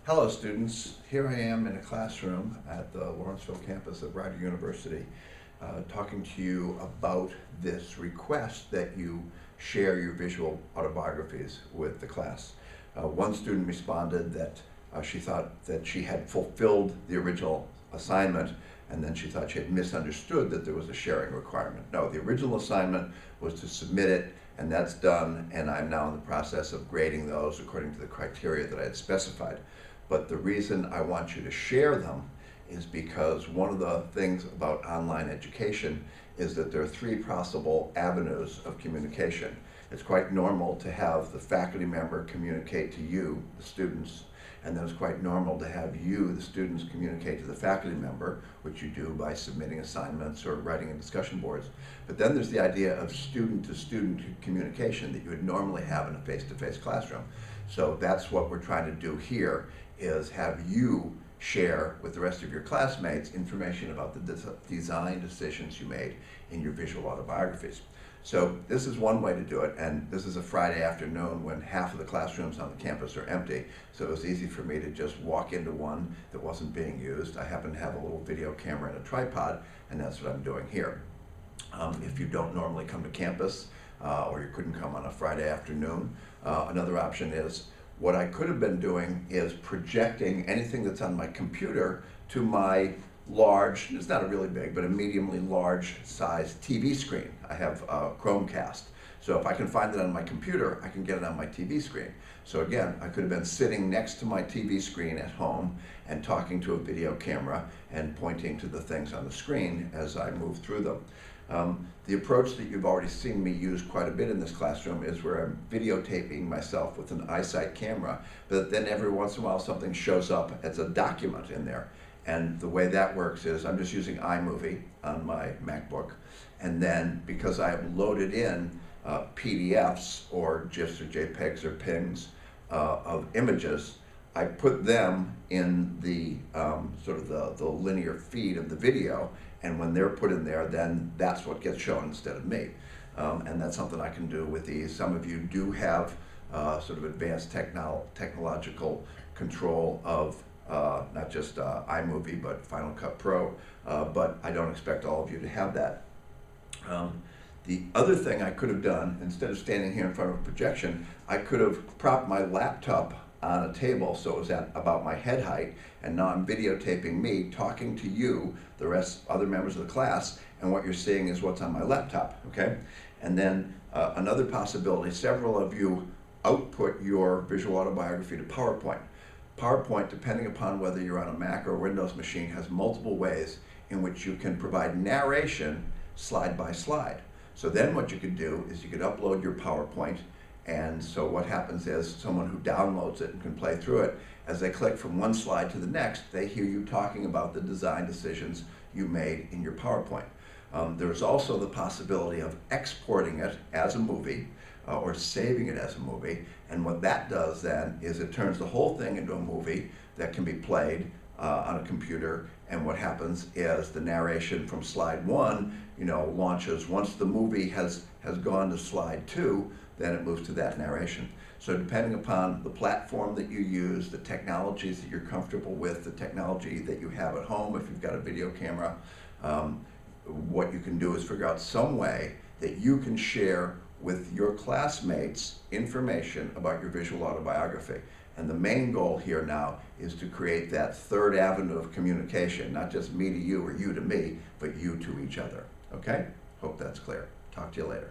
Hello students, here I am in a classroom at the Lawrenceville campus of Rider University talking to you about this request that you share your visual autobiographies with the class. One student responded that she thought that she had fulfilled the original assignment, and then she thought she had misunderstood that there was a sharing requirement. No, the original assignment was to submit it, and that's done, and I'm now in the process of grading those according to the criteria that I had specified. But the reason I want you to share them is because one of the things about online education is that there are three possible avenues of communication. It's quite normal to have the faculty member communicate to you, the students, and then it's quite normal to have you, the students, communicate to the faculty member, which you do by submitting assignments or writing in discussion boards. But then there's the idea of student-to-student communication that you would normally have in a face-to-face classroom. So that's what we're trying to do here, is have you share with the rest of your classmates information about the design decisions you made in your visual autobiographies. So this is one way to do it, and this is a Friday afternoon when half of the classrooms on the campus are empty, so it was easy for me to just walk into one that wasn't being used. I happen to have a little video camera and a tripod, and that's what I'm doing here. If you don't normally come to campus, or you couldn't come on a Friday afternoon, another option is, what I could have been doing is projecting anything that's on my computer to my large, it's not a really big, but a mediumly large size TV screen. I have a Chromecast. So if I can find it on my computer, I can get it on my TV screen. So again, I could have been sitting next to my TV screen at home and talking to a video camera and pointing to the things on the screen as I move through them. The approach that you've already seen me use quite a bit in this classroom is where I'm videotaping myself with an iSight camera, but then every once in a while something shows up as a document in there. And the way that works is I'm just using iMovie on my MacBook, and then because I have loaded in PDFs or GIFs or JPEGs or PNGs of images, I put them in the sort of the linear feed of the video, and when they're put in there, then that's what gets shown instead of me. And that's something I can do with these. Some of you do have sort of advanced technological control of not just iMovie, but Final Cut Pro, but I don't expect all of you to have that. The other thing I could have done, instead of standing here in front of a projection, I could have propped my laptop on a table so it was at about my head height, and now I'm videotaping me talking to you, the other members of the class, and what you're seeing is what's on my laptop, okay? And then another possibility, several of you output your visual autobiography to PowerPoint. PowerPoint, depending upon whether you're on a Mac or Windows machine, has multiple ways in which you can provide narration slide by slide. So then what you could do is you could upload your PowerPoint, and so what happens is someone who downloads it and can play through it, as they click from one slide to the next, they hear you talking about the design decisions you made in your PowerPoint. There's also the possibility of exporting it as a movie or saving it as a movie, and what that does then is it turns the whole thing into a movie that can be played on a computer, and what happens is the narration from slide one, launches. Once the movie has gone to slide two, then it moves to that narration. So depending upon the platform that you use, the technologies that you're comfortable with, the technology that you have at home, if you've got a video camera, what you can do is figure out some way that you can share with your classmates information about your visual autobiography. And the main goal here now is to create that third avenue of communication, not just me to you or you to me, but you to each other. Okay? Hope that's clear. Talk to you later.